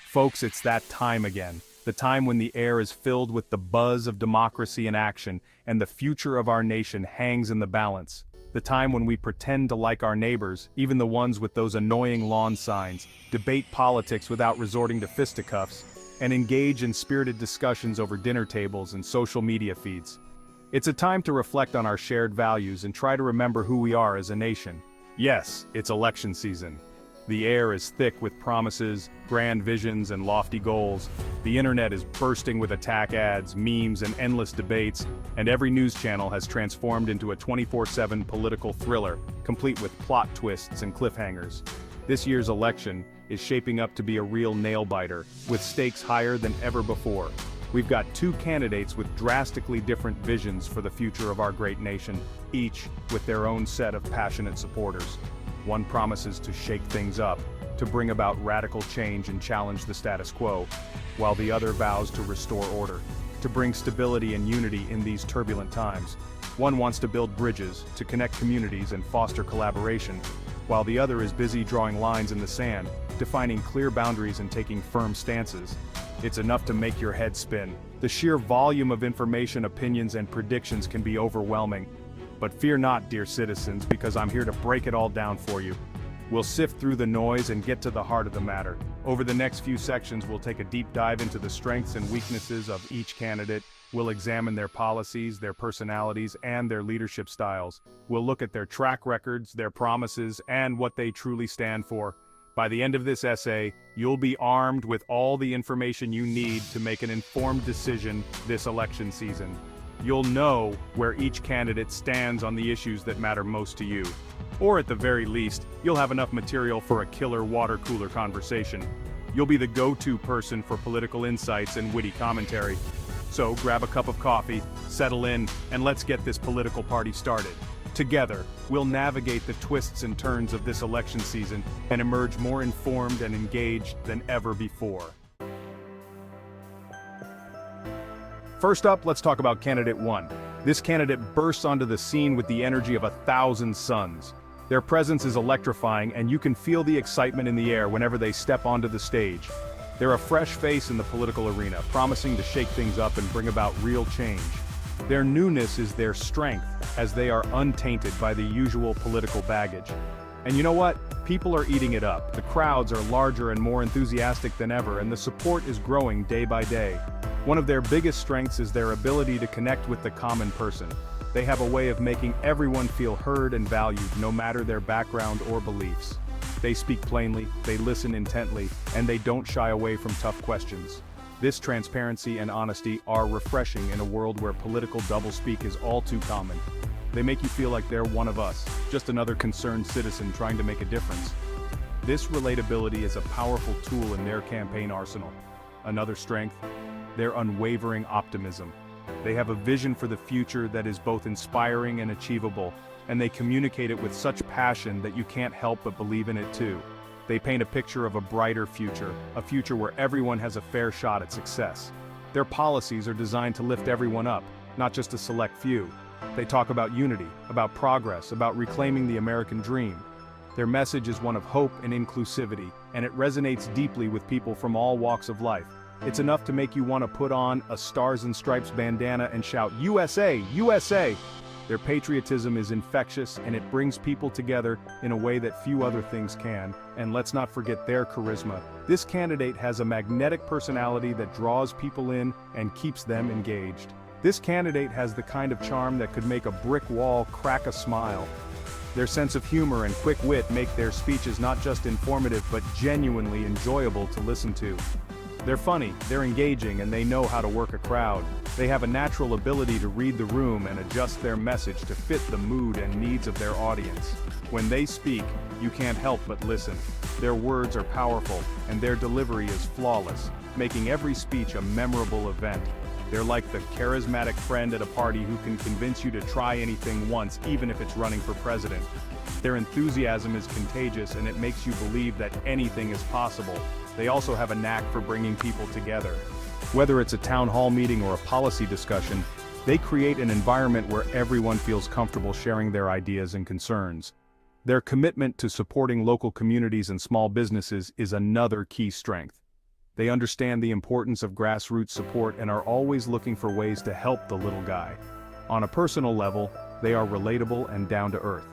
Folks, it's that time again. The time when the air is filled with the buzz of democracy in action, and the future of our nation hangs in the balance. The time when we pretend to like our neighbors, even the ones with those annoying lawn signs, debate politics without resorting to fisticuffs, and engage in spirited discussions over dinner tables and social media feeds. It's a time to reflect on our shared values and try to remember who we are as a nation. Yes, it's election season. The air is thick with promises, grand visions, and lofty goals. The internet is bursting with attack ads, memes, and endless debates, and every news channel has transformed into a 24/7 political thriller, complete with plot twists and cliffhangers. This year's election is shaping up to be a real nail-biter, with stakes higher than ever before. We've got two candidates with drastically different visions for the future of our great nation, each with their own set of passionate supporters. One promises to shake things up, to bring about radical change and challenge the status quo, while the other vows to restore order, to bring stability and unity in these turbulent times. One wants to build bridges, to connect communities and foster collaboration, while the other is busy drawing lines in the sand, defining clear boundaries and taking firm stances. It's enough to make your head spin. The sheer volume of information, opinions, and predictions can be overwhelming. But fear not, dear citizens, because I'm here to break it all down for you. We'll sift through the noise and get to the heart of the matter. Over the next few sections, we'll take a deep dive into the strengths and weaknesses of each candidate. We'll examine their policies, their personalities, and their leadership styles. We'll look at their track records, their promises, and what they truly stand for. By the end of this essay, you'll be armed with all the information you need to make an informed decision this election season. You'll know where each candidate stands on the issues that matter most to you. Or at the very least, you'll have enough material for a killer water cooler conversation. You'll be the go-to person for political insights and witty commentary. So grab a cup of coffee, settle in, and let's get this political party started. Together, we'll navigate the twists and turns of this election season and emerge more informed and engaged than ever before. First up, let's talk about Candidate 1. This candidate bursts onto the scene with the energy of 1,000 suns. Their presence is electrifying, and you can feel the excitement in the air whenever they step onto the stage. They're a fresh face in the political arena, promising to shake things up and bring about real change. Their newness is their strength, as they are untainted by the usual political baggage. And you know what? People are eating it up. The crowds are larger and more enthusiastic than ever, and the support is growing day by day. One of their biggest strengths is their ability to connect with the common person. They have a way of making everyone feel heard and valued, no matter their background or beliefs. They speak plainly, they listen intently, and they don't shy away from tough questions. This transparency and honesty are refreshing in a world where political doublespeak is all too common. They make you feel like they're one of us, just another concerned citizen trying to make a difference. This relatability is a powerful tool in their campaign arsenal. Another strength, their unwavering optimism. They have a vision for the future that is both inspiring and achievable, and they communicate it with such passion that you can't help but believe in it too. They paint a picture of a brighter future, a future where everyone has a fair shot at success. Their policies are designed to lift everyone up, not just a select few. They talk about unity, about progress, about reclaiming the American dream. Their message is one of hope and inclusivity, and it resonates deeply with people from all walks of life. It's enough to make you want to put on a Stars and Stripes bandana and shout, "USA! USA!" Their patriotism is infectious, and it brings people together in a way that few other things can. And let's not forget their charisma. This candidate has a magnetic personality that draws people in and keeps them engaged. This candidate has the kind of charm that could make a brick wall crack a smile. Their sense of humor and quick wit make their speeches not just informative but genuinely enjoyable to listen to. They're funny, they're engaging, and they know how to work a crowd. They have a natural ability to read the room and adjust their message to fit the mood and needs of their audience. When they speak, you can't help but listen. Their words are powerful, and their delivery is flawless, making every speech a memorable event. They're like the charismatic friend at a party who can convince you to try anything once, even if it's running for president. Their enthusiasm is contagious, and it makes you believe that anything is possible. They also have a knack for bringing people together. Whether it's a town hall meeting or a policy discussion, they create an environment where everyone feels comfortable sharing their ideas and concerns. Their commitment to supporting local communities and small businesses is another key strength. They understand the importance of grassroots support and are always looking for ways to help the little guy. On a personal level, they are relatable and down to earth.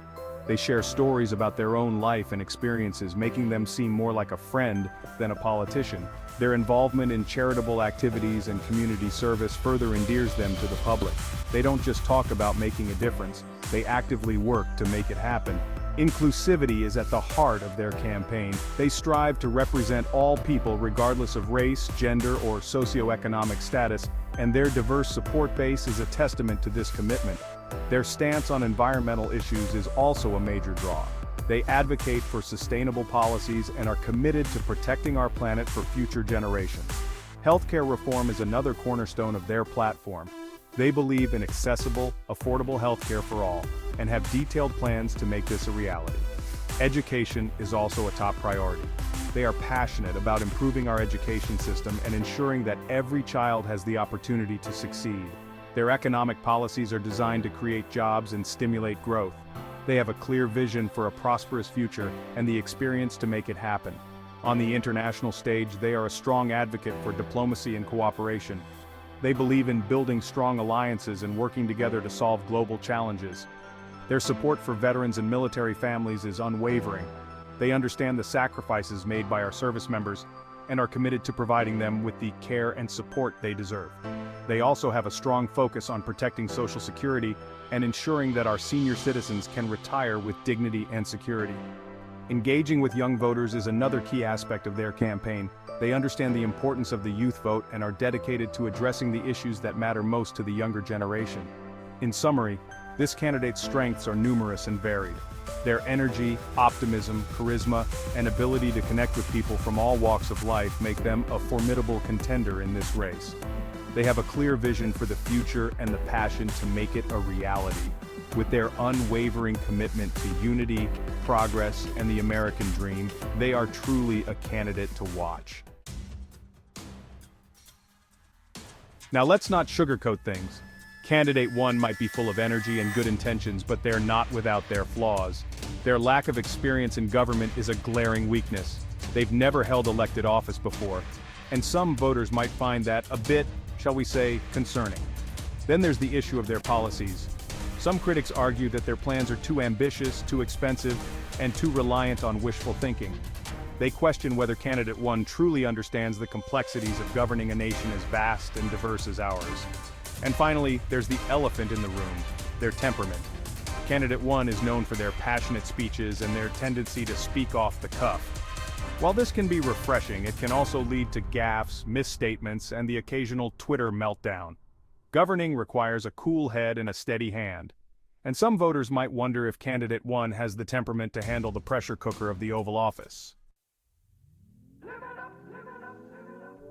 They share stories about their own life and experiences, making them seem more like a friend than a politician. Their involvement in charitable activities and community service further endears them to the public. They don't just talk about making a difference, they actively work to make it happen. Inclusivity is at the heart of their campaign. They strive to represent all people regardless of race, gender, or socioeconomic status, and their diverse support base is a testament to this commitment. Their stance on environmental issues is also a major draw. They advocate for sustainable policies and are committed to protecting our planet for future generations. Healthcare reform is another cornerstone of their platform. They believe in accessible, affordable healthcare for all, and have detailed plans to make this a reality. Education is also a top priority. They are passionate about improving our education system and ensuring that every child has the opportunity to succeed. Their economic policies are designed to create jobs and stimulate growth. They have a clear vision for a prosperous future and the experience to make it happen. On the international stage, they are a strong advocate for diplomacy and cooperation. They believe in building strong alliances and working together to solve global challenges. Their support for veterans and military families is unwavering. They understand the sacrifices made by our service members and are committed to providing them with the care and support they deserve. They also have a strong focus on protecting Social Security and ensuring that our senior citizens can retire with dignity and security. Engaging with young voters is another key aspect of their campaign. They understand the importance of the youth vote and are dedicated to addressing the issues that matter most to the younger generation. In summary, this candidate's strengths are numerous and varied. Their energy, optimism, charisma, and ability to connect with people from all walks of life make them a formidable contender in this race. They have a clear vision for the future and the passion to make it a reality. With their unwavering commitment to unity, progress, and the American dream, they are truly a candidate to watch. Now let's not sugarcoat things. Candidate 1 might be full of energy and good intentions, but they're not without their flaws. Their lack of experience in government is a glaring weakness. They've never held elected office before, and some voters might find that a bit, shall we say, concerning. Then there's the issue of their policies. Some critics argue that their plans are too ambitious, too expensive, and too reliant on wishful thinking. They question whether Candidate 1 truly understands the complexities of governing a nation as vast and diverse as ours. And finally, there's the elephant in the room, their temperament. Candidate 1 is known for their passionate speeches and their tendency to speak off the cuff. While this can be refreshing, it can also lead to gaffes, misstatements, and the occasional Twitter meltdown. Governing requires a cool head and a steady hand. And some voters might wonder if Candidate 1 has the temperament to handle the pressure cooker of the Oval Office.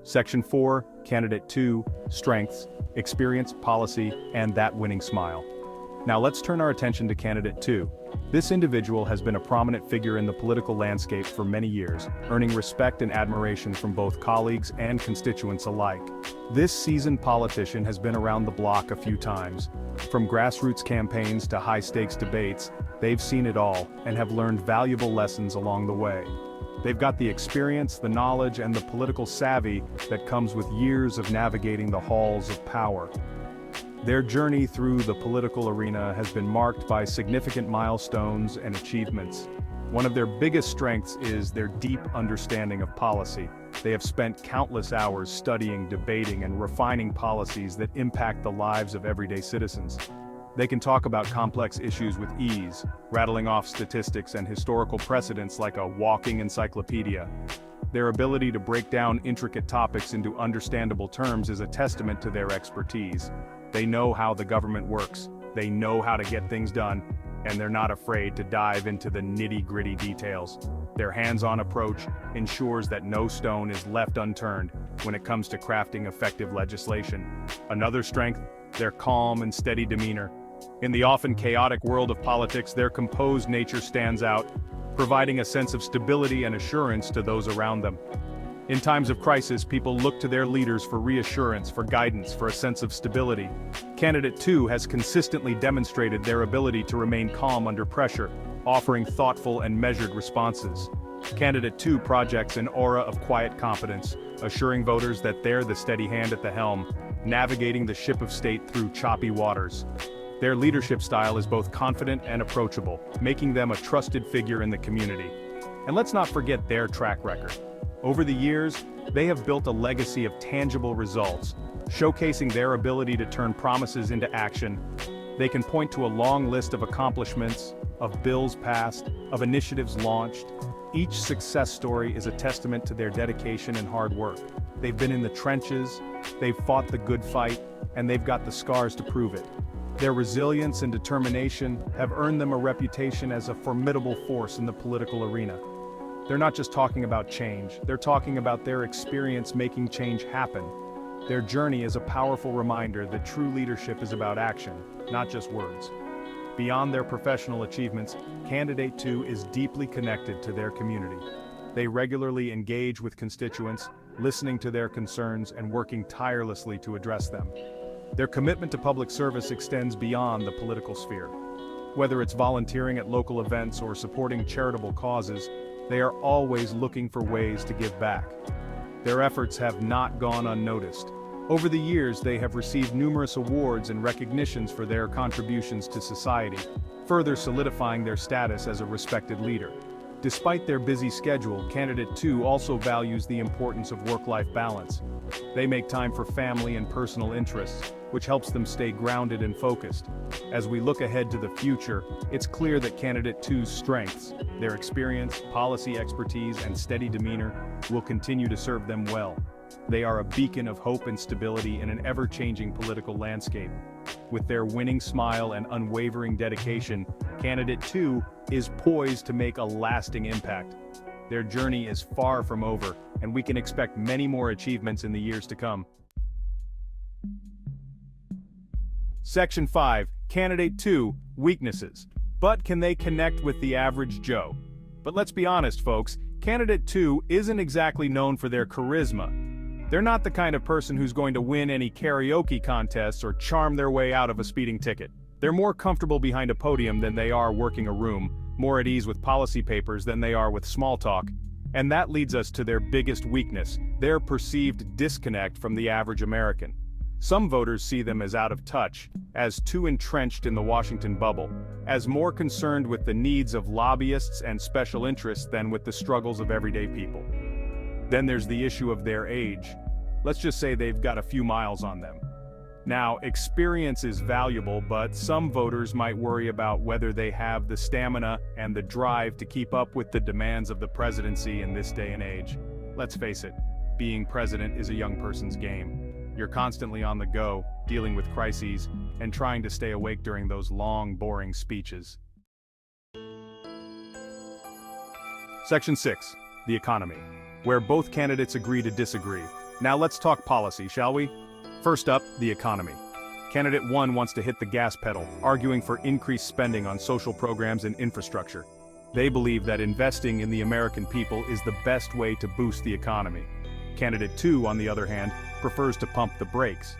Section 4, Candidate 2, Strengths, Experience, Policy, and that winning smile. Now let's turn our attention to Candidate 2. This individual has been a prominent figure in the political landscape for many years, earning respect and admiration from both colleagues and constituents alike. This seasoned politician has been around the block a few times. From grassroots campaigns to high-stakes debates, they've seen it all and have learned valuable lessons along the way. They've got the experience, the knowledge, and the political savvy that comes with years of navigating the halls of power. Their journey through the political arena has been marked by significant milestones and achievements. One of their biggest strengths is their deep understanding of policy. They have spent countless hours studying, debating, and refining policies that impact the lives of everyday citizens. They can talk about complex issues with ease, rattling off statistics and historical precedents like a walking encyclopedia. Their ability to break down intricate topics into understandable terms is a testament to their expertise. They know how the government works, they know how to get things done, and they're not afraid to dive into the nitty-gritty details. Their hands-on approach ensures that no stone is left unturned when it comes to crafting effective legislation. Another strength, their calm and steady demeanor. In the often chaotic world of politics, their composed nature stands out, providing a sense of stability and assurance to those around them. In times of crisis, people look to their leaders for reassurance, for guidance, for a sense of stability. Candidate 2 has consistently demonstrated their ability to remain calm under pressure, offering thoughtful and measured responses. Candidate 2 projects an aura of quiet confidence, assuring voters that they're the steady hand at the helm, navigating the ship of state through choppy waters. Their leadership style is both confident and approachable, making them a trusted figure in the community. And let's not forget their track record. Over the years, they have built a legacy of tangible results, showcasing their ability to turn promises into action. They can point to a long list of accomplishments, of bills passed, of initiatives launched. Each success story is a testament to their dedication and hard work. They've been in the trenches, they've fought the good fight, and they've got the scars to prove it. Their resilience and determination have earned them a reputation as a formidable force in the political arena. They're not just talking about change, they're talking about their experience making change happen. Their journey is a powerful reminder that true leadership is about action, not just words. Beyond their professional achievements, Candidate 2 is deeply connected to their community. They regularly engage with constituents, listening to their concerns and working tirelessly to address them. Their commitment to public service extends beyond the political sphere. Whether it's volunteering at local events or supporting charitable causes, they are always looking for ways to give back. Their efforts have not gone unnoticed. Over the years, they have received numerous awards and recognitions for their contributions to society, further solidifying their status as a respected leader. Despite their busy schedule, Candidate 2 also values the importance of work-life balance. They make time for family and personal interests, which helps them stay grounded and focused. As we look ahead to the future, it's clear that Candidate 2's strengths, their experience, policy expertise, and steady demeanor, will continue to serve them well. They are a beacon of hope and stability in an ever-changing political landscape. With their winning smile and unwavering dedication, Candidate 2 is poised to make a lasting impact. Their journey is far from over, and we can expect many more achievements in the years to come. Section 5, Candidate 2, Weaknesses. But can they connect with the average Joe? But let's be honest, folks, Candidate 2 isn't exactly known for their charisma. They're not the kind of person who's going to win any karaoke contests or charm their way out of a speeding ticket. They're more comfortable behind a podium than they are working a room, more at ease with policy papers than they are with small talk. And that leads us to their biggest weakness, their perceived disconnect from the average American. Some voters see them as out of touch, as too entrenched in the Washington bubble, as more concerned with the needs of lobbyists and special interests than with the struggles of everyday people. Then there's the issue of their age. Let's just say they've got a few miles on them. Now, experience is valuable, but some voters might worry about whether they have the stamina and the drive to keep up with the demands of the presidency in this day and age. Let's face it, being president is a young person's game. You're constantly on the go, dealing with crises, and trying to stay awake during those long, boring speeches. Section 6, the economy, where both candidates agree to disagree. Now let's talk policy, shall we? First up, the economy. Candidate 1 wants to hit the gas pedal, arguing for increased spending on social programs and infrastructure. They believe that investing in the American people is the best way to boost the economy. Candidate 2, on the other hand, prefers to pump the brakes.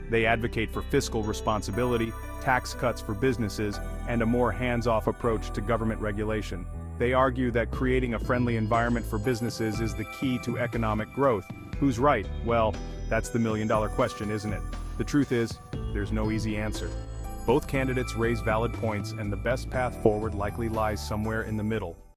They advocate for fiscal responsibility, tax cuts for businesses, and a more hands-off approach to government regulation. They argue that creating a friendly environment for businesses is the key to economic growth. Who's right? Well, that's the million-dollar question, isn't it? The truth is, there's no easy answer. Both candidates raise valid points, and the best path forward likely lies somewhere in the middle.